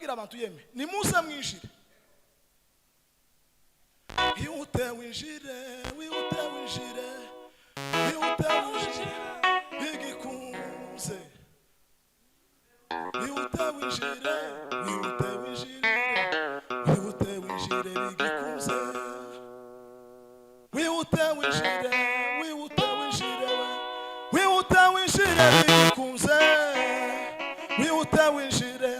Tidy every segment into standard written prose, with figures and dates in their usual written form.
ndabwira abantu yeme ni muze mwinjire wihute winjire wihute winjire wihute winjire igikunze wihute winjire wihute winjire wihute winjire igikunze wihute winjire wihute winjire wihute winjire igikunze wihute winjire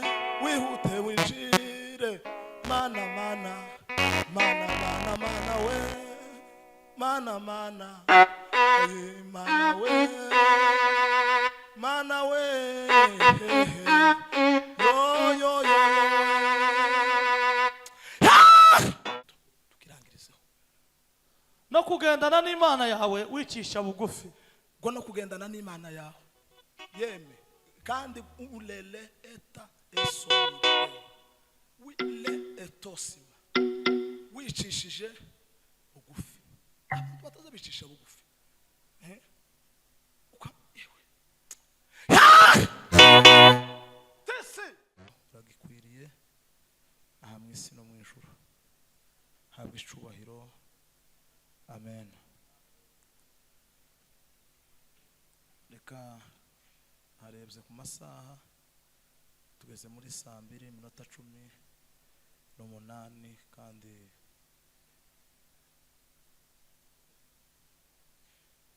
wihute winjire mana mana mana mana mana we mana mana mana we mana we yo yo yo tukirangirizeho no kugendana n'Imana yawe wicisha bugufi ngo no kugendana n'Imana yawe yeme kandi ulele eta esomide wile etosima wicishije bugufi abantu batazabicisha bugufi ukayewe tese uragikwiriye aha mu isi no mu ijuru habwa icubahiro amen reka harebye ku masaha tugeze muri 2:18 kandi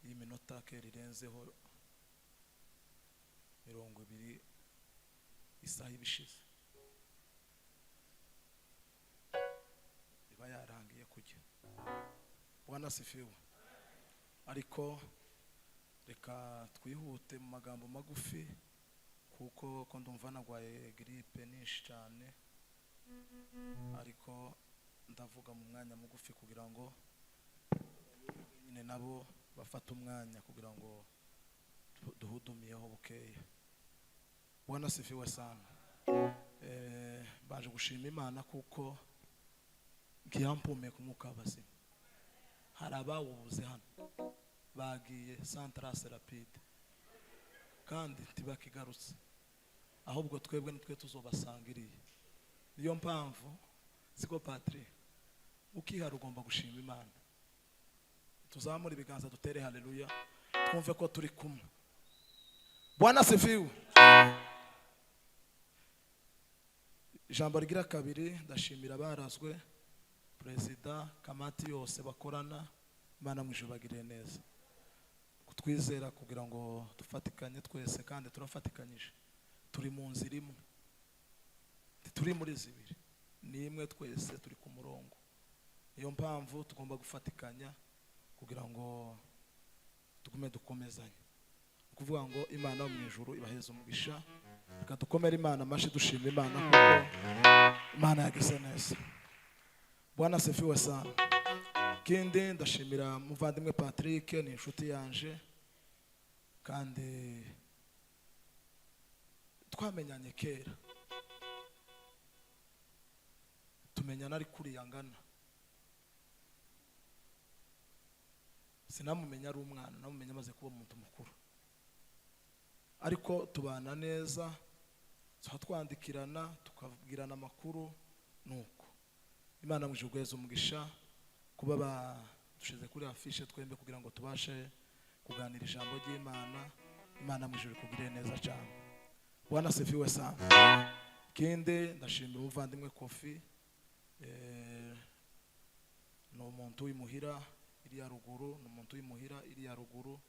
iyi minota kera irenzeho 20 isaha ibishize iba yarangiye kujya Bwana sifiwe ariko reka twihute mu magambo magufi kuko ko ndumva nagwaye gripe nishi cyane ariko ndavuga mu mwanya mugufi kugira ngo nyine nabo bafata umwanya kugira ngo duhudumiyeho bukeya Bwana sifiwe sana baje gushima Imana kuko ngiyampume kumuka bazima hari abawubuze hano bagiye centrase rapide kandi tibakigarutse ahubwo twebwe nitwe tuzobasangiriye niyo mpamvu siko Patri ukihara ugomba gushima Imana tuzamura ibiganza dutere haleluya twumve ko turi kumwe Bwana sifiwe ijambo rigira kabiri ndashimira barazwe Perezida kamati yose bakorana Imana mwijubagire neza kutwizera kugira ngo dufatikanye twese kandi turafatikanyije turi mu nzira imwe turi muri zibiri ni imwe twese turi ku murongo niyo mpamvu tugomba gufatikanya kugira ngo tugume dukomezanye kuvuga ngo Imana yo mu ijuru ibaheze umugisha dukomere Imana amashi dushima Imana kuko Imana yagize neza Bwana sifiwe sana kindi ndashimira muvandimwe Patrick ni inshuti yanje kandi twamenyanye kera tumenyana ari kuri yangana sinamumenya ari umwana namumenya maze kuba umuntu mukuru ariko tubana neza twandikirana tukabwirana amakuru nuko Imana mwijugweza umugisha kuba badushize kuri afishe twembe kugira ngo tubashe kuganira ijambo ry'Imana Imana mwijuru kugire neza cyane Bwana sifiwe sana kindi ndashimira umuvandimwe Kofi no umuntu w'imuhira iri ya ruguru no umuntu w'imuhira iri ya ruguru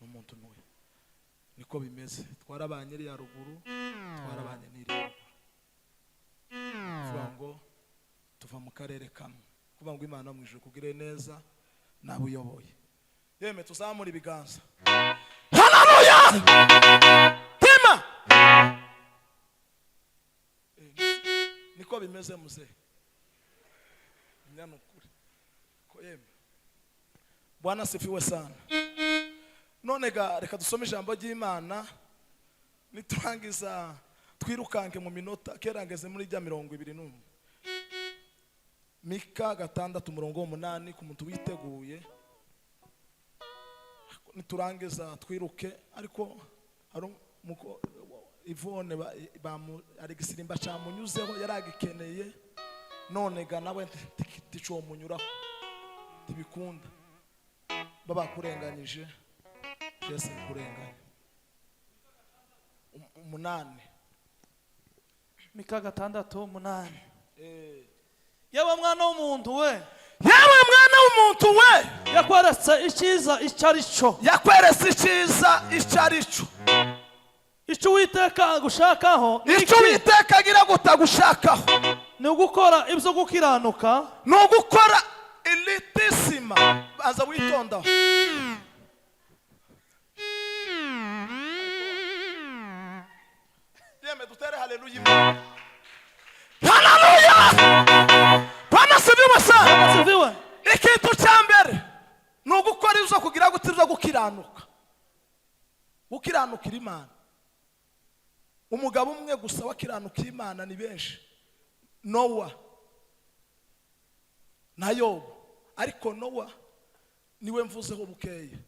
ni umuntu n'uwe niko bimeze twarabanye iri ya ruguru twarabanye n'iri ya ruguru kuvuga ngo tuva mu karere kamwe kuvuga ngo Imana mwijuru kugire neza nawe uyoboye yeme tuzamura ibiganza haleluya tema niko bimeze muze nyanukuri ko yeme Bwana sifiwe sana none reka dusome ijambo ry'Imana niturangiza twirukanke mu minota kerangeze muri rya 21 Mika 6:8 ku muntu witeguye niturangiza twiruke ariko hari Ivone ari gisirimba cyamunyuzeho yaragikeneye none ga nawe tico munyuraho tibikunda baba kurenganyije Yesu kurenganya 8 Mika 6:8 Yawe mwana w'umuntu we yawe mwana w'umuntu we yakweretse icyiza icyarico icyo Uwiteka agushakaho icyo Uwiteka agira gutagushakaho ni ugukora ibyo gukiranuka no gukora ilitisima baza witondaho yeme dutere haleluya haleluya Bwana sibiwe ikintu cyambere no gukora ibyo kugira gutibyo gukiranukira Imana umugabo umwe gusa wakiranuka Imana ni benshi Nowa na Yobu ariko Nowa niwe mvuzeho bukeye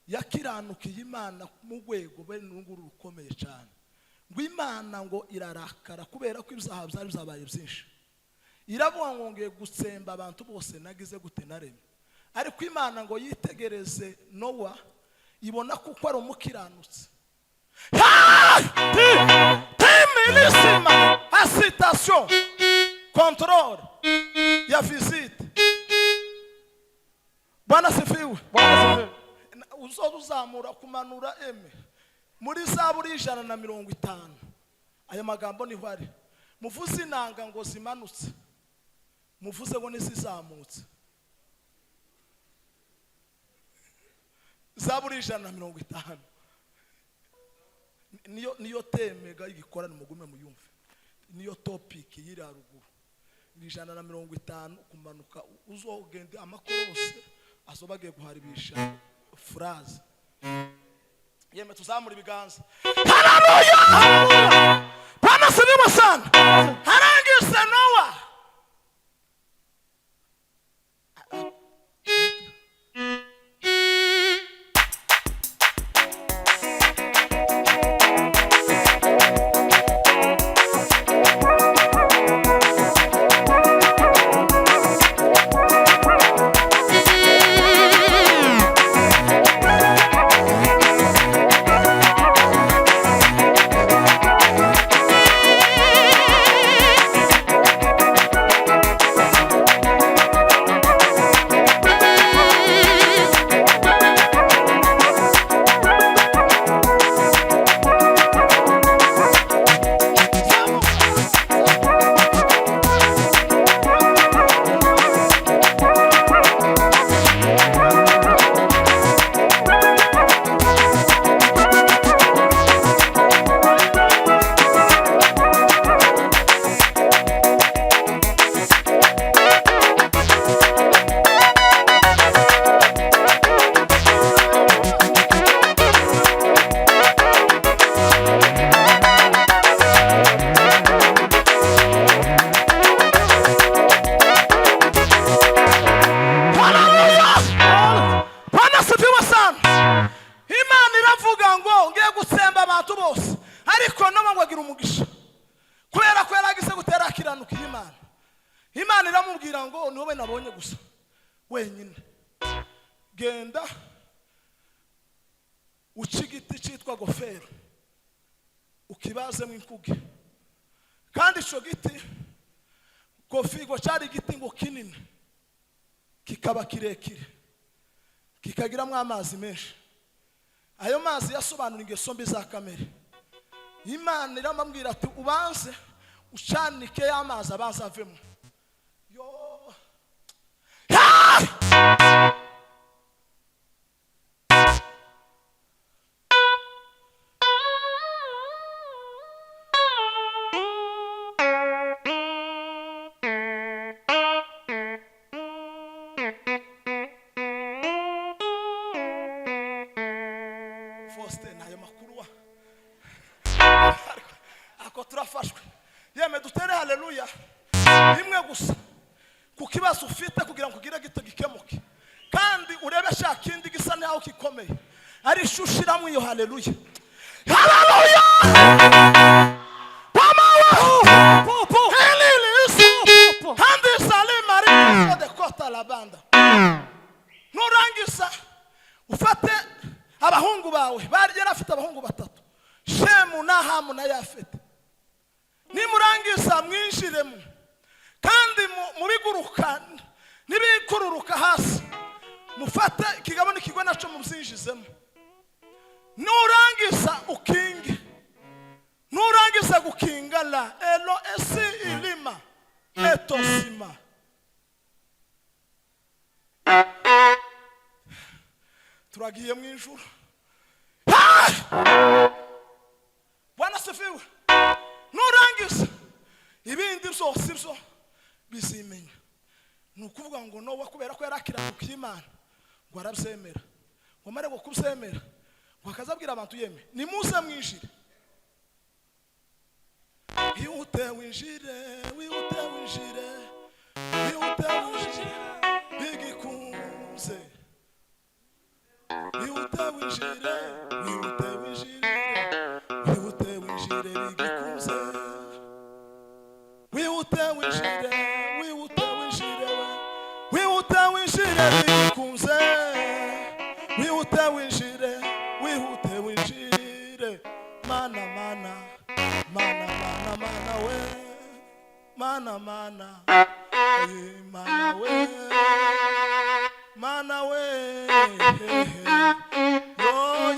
yakiranukiye Imana mu rwego bene n'unguru rukomeye cyane ngo Imana ngo irarakara kubera ko ibyaha byari byabaye byinshi iravuga ngo ngiye gutsemba abantu bose nagize gute naremye ariko Imana ngo yitegereze Nowa ibona kuko ari umukiranutsi Temelisima assitation contrôle ya visite Bwana sifiwe uzamura kumanura eme muri Zaburi 150 aya magambo ni hwari muvuze inanga ngo zimanutse muvuze ngo nisizamutse Zaburi 150 niyo temega igikorana mugume muyumve niyo topic yiri haruguru 150 kumanuka uzogende amakorose azobagiye guharibisha phrase yeme tuzamura ibiganza haleluya Bwana sibiwe sana harangise Nowa Imana iramubwira ngo ni wowe nabonye gusa wenyine genda ucigiti cyitwa gofero ukibazemo inkuge kandi ico giti gofigo cyari igiti ngo kinini kikaba kirekire kikagiramo amazi menshi ayo mazi yasobanura ingeso mbi za kamere Imana iramubwira ati ubanze ucanike y'amazi abanza avemo yo Foste nayo makuru ako turafashwe yeme dutere haleluya imwe gusa kukibazo ufite kugira ngo ugire gito gikemuke kandi urebe shakindi gisa naho kikomeye ari shushira mu iyo haleluya haleluya shemu na hamu na yafete nimurangiza mwinjiremo kandi mubiguruka nibikururuka hasi mufate ikigabano kigwe naco muzinjizemo nurangiza ukinge nurangiza gukingala elo esi ilima etosima turagiye mu ijuru Bwana sifiwe nurangiza ibindi byose byo bizimenya nukuvuga ngo no wakubera ko yarakiranuka Imana ngo arabyemera ngo mare ngo kubyemera ngo akazabwira abantu yeme nimuze mwinjire wihute winjire bigikunze wihute winjire bigikunze wihute winjire bigikunze wihute winjire mana we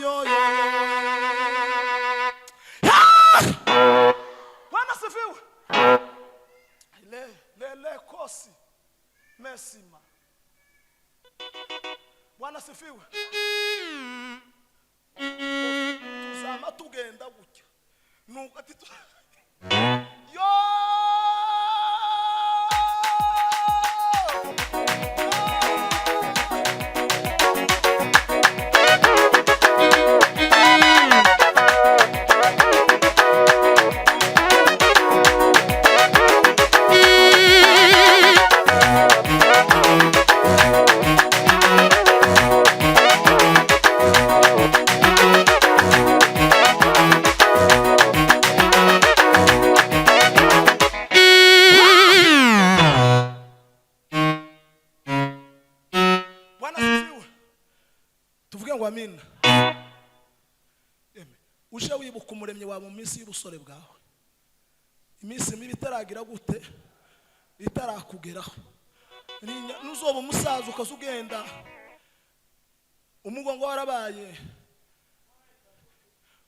yo Bwana sifiwe le kosi mesima Bwana sifiwe tuzama tugenda gutya nuko ati yo amina uje wibuka umuremyi wawe mu minsi y'ubusore bwawe iminsi mibi itaragira gute itarakugeraho nuzoba umusaza ukazugenda umugongo warabaye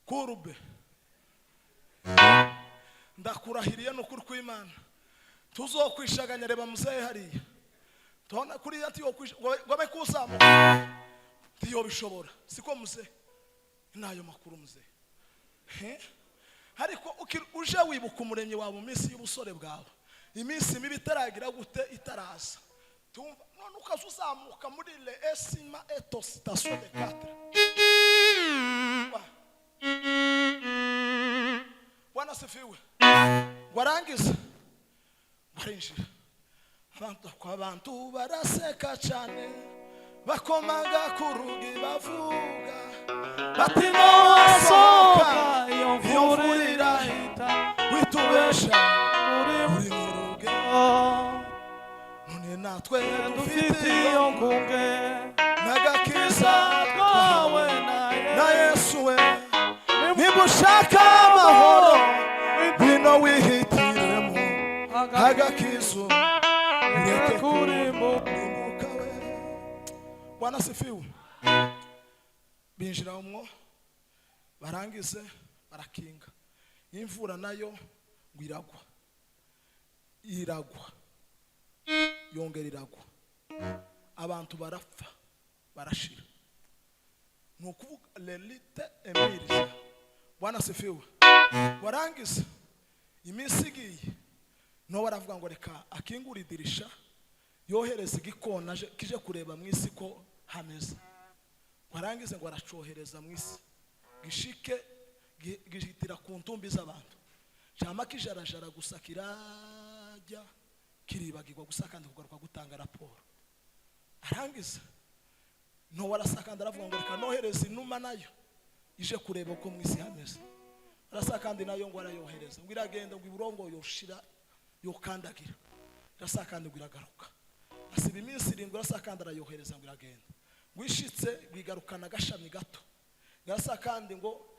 kurube ndakurahiriye n'ukuri kw'Imana tuzokwishaganya reba muzehe hariya tubona kuri ati yo gobe kusamo tiyo bishobora siko muze nayo makuru muze ariko uje wibuka umuremyi wawe mu minsi y'ubusore bwawe iminsi mibi itaragira gute itaraza tumva none ukazuzamuka muri le esima etos station de 4 Bwana sifiwe warangiza barinjira abantu baraseka cyane bakomaga kurugi bavuga bati no wasoka iyo mvura irahita witubesha uri muruge none natwe dufite iyo ngunge nagakiza twawe na Yesu we nibushaka amahoro bino wihitiremo agakizo ureke kurimbuka we Bwana sifiwe binjira umwo barangize barakinga imvura nayo ngwiragwa iragwa yongera iragwa abantu barapfa barashira nukuvuga lelite emiriza Bwana sifiwe warangize iminsi igiye no baravuga ngo reka akingura idirisha yohereza igikona kije kureba mu isi ko hameze warangize ngo aracohereza mu isi gishike gihitira ku ntumbi z'abantu cyama kijarajara gusa kirajya kiribagirwa gusa kandi kugaruka gutanga raporo arangiza no warasakanda aravuga ngo reka nohereza inuma nayo ije kureba uko mu isi hameze arasakandi nayo ngo arayohereza ngo iragenda ngo iburongo yoshira yokandagira arasakandi ngo iragaruka asiba iminsi 7 arasakandi arayohereza ngo iragenda wishitse bigarukana gashami gato arasakandi ngo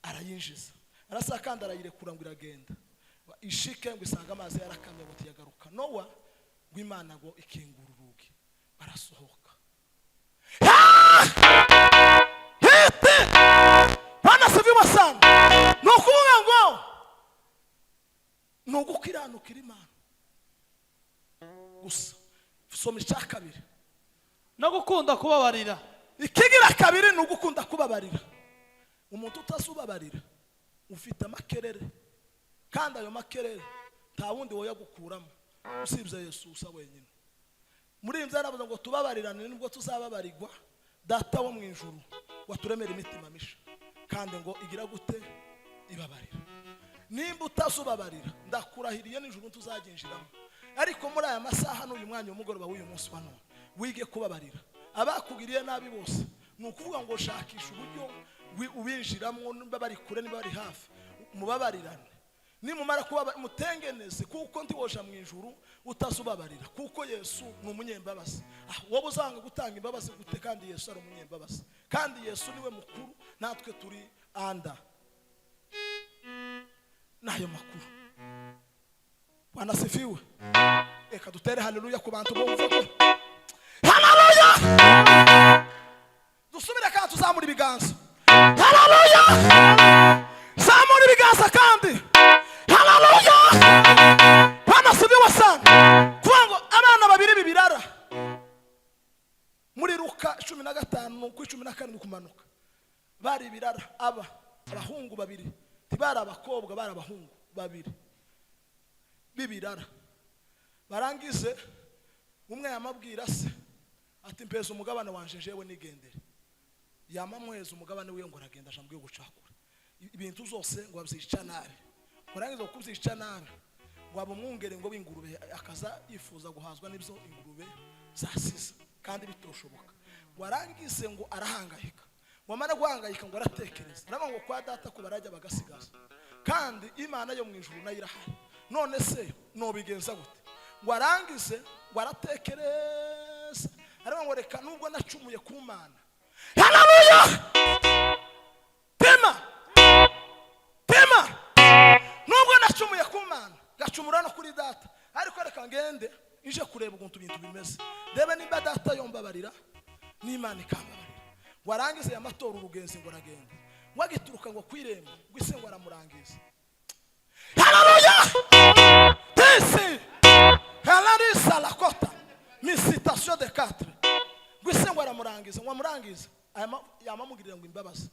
arayinjiza arasakanda arayirekura ngo iragenda ishike ngo isanga amazi yarakamye ngo tiyagaruka. Nowa ngo Imana ngo ikingura urugi barasohoka. Hete bana siviwa sana nokuvuga ngo nugukiranukira Imana gusa. Soma icya kabiri no gukunda kubabarira. Ikigira kabiri nugukunda kubabarira. Umuntu utasubabarira ufite amakerere, kandi ayo makerere nta wundi woya gukuramo usibye Yesu usa wenyine. Muri imza yaravuze ngo tubabarirane nibwo tuzababarirwa data wo mu ijuru waturemera imitima misha, kandi ngo igira gute ibabarira. Nimba utasubabarira ndakurahiriye n'ijuru tuzaginjiramo. Ariko muri aya masaha n'uyu mwanya w'umugoroba w'uyu munsi wa none wige kubabarira abakugiriye nabi bose. Nukuvuga ngo shakisha uburyo ubinjiramo, niba bari kure niba bari hafi mubabarirane. Nimumara kuba mutengeneze, kuko ndi woja mu ijuru utasubabarira, kuko Yesu ni umunyembabazi. Wowe uzanga gutanga imbabazi gute kandi Yesu ari umunyembabazi? Kandi Yesu niwe mukuru, natwe turi anda. Nayo makuru. Bwana sifiwe. Eka dutere haleluya ku bantu bumva ko haleluya. Dusubire kandi tuzamura ibiganza. Haleluya. Zamura ibiganza kandi. Haleluya. Bwana sifiwe sana. Kuvango abana babiri bibirara. Muri Luka 15 ku 14 kumanuka. Bari birara abahungu babiri. Tibara abakobwa bari abahungu babiri. Bibirara. Barangize umwe yamabwira se ati mpeza umugabane wanje jewe nigendere. Yamamweza umugabane wiyo ngo aragenda ajambwe gucakura. Ibintu zose ngo abyica nabi. Barangize kubyica nabi. Ngo abumwungere ngo bingurube akaza yifuza guhazwa n'ibyo ingurube zasiza kandi bitoshoboka. Warangize ngo arahangayika. Wamara guhangayika ngo aratekereza. Nabo ngo kwa data ko barajya bagasigaza. Kandi Imana yo mu ijuru nayirahari. None se no bigenza gute? Warangize waratekereza. Ariko ngo reka nubwo nacumuye ku Mana. Haleluya! Tema nubwo nacumuye ku Mana, gacumura no kuri data. Ariko reka ngende ije kureba ukuntu ibintu bimeze. Rebe nimba data yombabarira n'Imana ikambabarira. Warangize yamatora urugenzi ngo ragenda. Wagituruka ngo kwiremba, gwise ngo aramurangiza. Haleluya! Tesi Halarisa la kota Misitation de 4 Gwise ngo aramurangiza. Ngo amurangiza yamamugirira ngo imbabazi.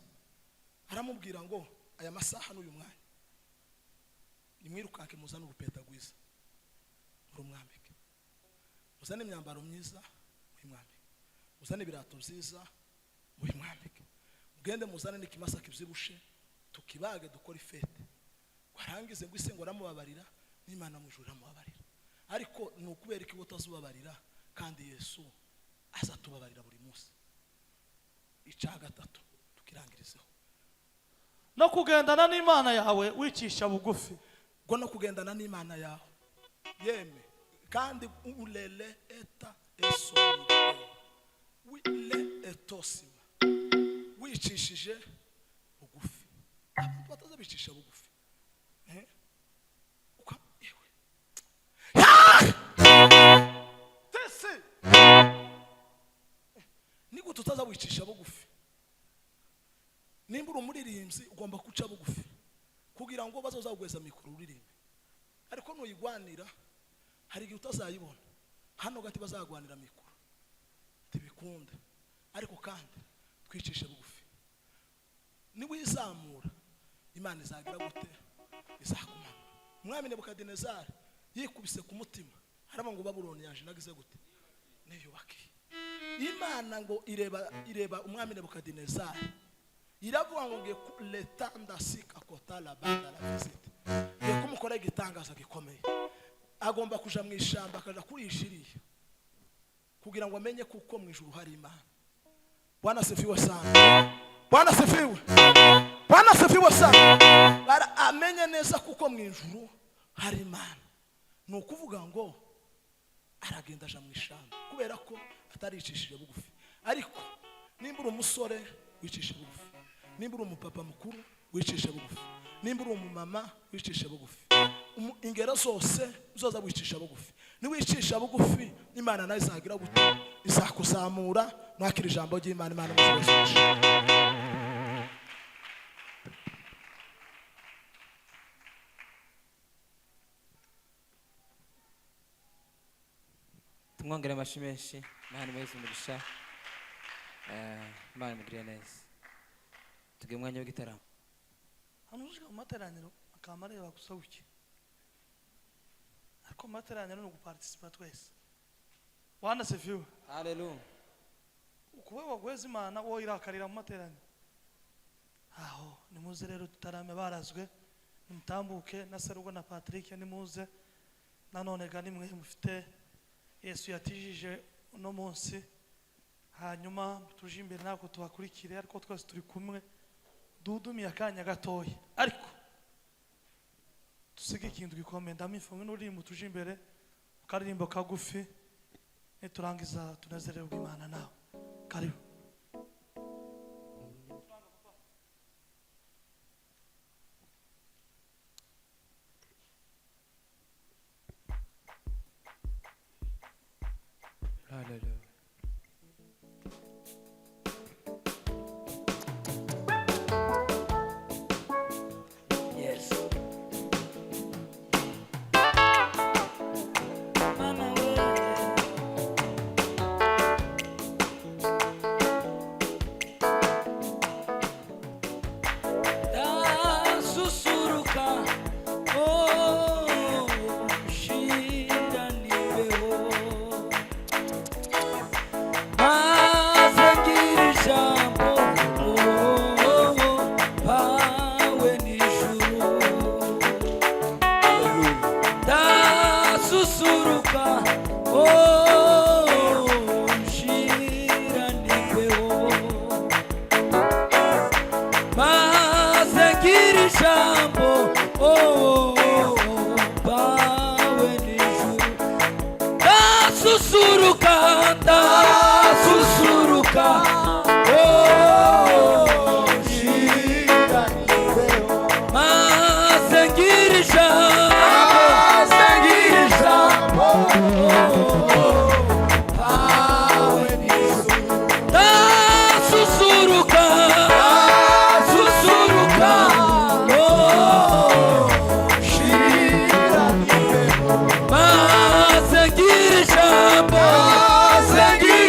Aramubwira ngo aya masaha n'uyu mwanya nimwirukanke muzana urupeta gwiza urumwambike, muzane imyambaro myiza mwimwambike, muzane ibirato byiza mwimwambike, mugende muzane n'ikimasa kibyibushe tukibage dukora ifete. Warangize gwise ngo aramubabarira n'Imana mu ijuru aramubabarira. Ariko nukubera iki botazubabarira kandi Yesu azatubabarira buri munsi. Icya gatatu tukirangirizeho no kugendana n'Imana yawe wicisha bugufi. Ngo no kugendana n'Imana yawe yeme kandi ulele eta esomide wile etosima wicishije bugufi. Abantu bataza bicisha bugufi uka yewe tese niko tutaza wicisha bugufi. Nimba uri umuririmbyi ugomba kuca bugufi kugira ngo bazazagweza mikoro uririmbe. Ariko nuyigwanira hari igihe utazayibona. Hano gati bazagwanira mikoro tibikunda. Ariko kandi twicishe bugufi. Ni wizamura Imana izagira gute izakumana. Umwami Nebukadinezari yikubise ku mutima haraba ngo Babuloni yaje nagize gute niyubaki. Imana ngo ireba umwami Nebukadinezari iravuga ngo ngiye letanda sika kota la banda la visite. Ngiye kumukora igitangaza gikomeye. Agomba kuja mu ishamba akaja kurishiriye kugira ngo amenye kuko mu ijuru hari Imana. Bwana sifiwe sana. Bwana sifiwe. Bwana sifiwe sana. Bara amenye neza kuko mu ijuru hari Imana. Nukuvuga ngo aragenda aja mu ishamba kubera ko ataricishije bugufi. Ariko nimba uri umusore wicishe bugufi, nimba uri umupapa mukuru wicishe bugufi, nimba uri umumama wicishe bugufi, ingero zose zoza wicisha bugufi. Niwicisha bugufi Imana nayo izagira gute, izakuzamura. Mwakira ijambo ry'Imana. Imana muzibeshe. tumwongere amashyi menshi. Imana imeze umugisha, Imana imugirire neza. Tugiye umwanya w'igitaramo. hano uje mu materaniro akama areba gusa guke, ariko mu materaniro ni uguparticipa twese. Bwana sifiwe. Haleluya. Ukuba wagweza Imana wo irakarira mu materaniro aho. Nimuze rero tutarame barazwe, nimutambuke na Serugo na Patrick, nimuze nanone ga nimwe mufite Yesu yatijije uno munsi, hanyuma tuje imbere nako tubakurikire, ariko twese turi kumwe dudumiye akanya gatoya, ariko tusige ikintu gikomeye. Ndamifunga n'urimbo tuje imbere ukaririmbo kagufi, niturangiza tunezererwe Imana nawe. Karibu. Haleluya. Yes. Seguir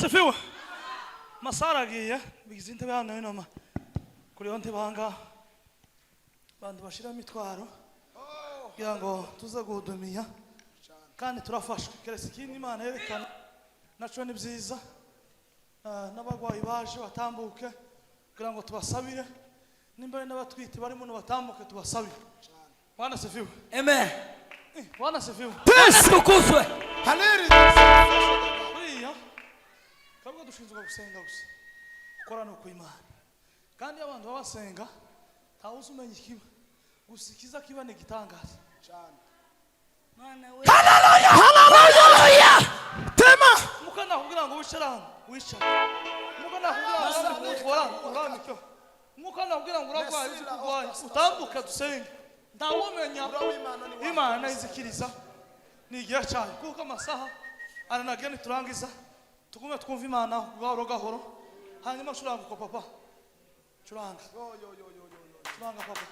asifiwe. Masara agiye bigize intebe hano inoma kuri yo ntebe ahangaha bantu bashira imitwaro kugira ngo tuze guhudumiya kandi turafashwe keretse ikindi Imana yerekana naco ni byiza n'abagwayi baje batambuke kugira ngo tubasabire nimba n'abatwite bari muno batambuke tubasabire. Bwana asifiwe. Amen. Bwana asifiwe. Tukuzwe. Buriya kabwo dushinzwe gusenga gusa gukorana uko Imana kandi abantu babasenga ntawuzi umenya ikiba gusa ikiza kiba ni gitangaza cyane. Hallelujah. Hallelujah. Tema. Mukana kugira ngo wicarane wicara. Mukana kugira ngo utwara uramike. Mukana kugira ngo uragwaye ukugwaye utambuka dusenge. Ndawumenya Imana izikiriza ni igihe cyane kuko amasaha aranagene turangiza tugume twumva Imana gahoro gahoro hanyuma curanga uko papa curanga curanga papa.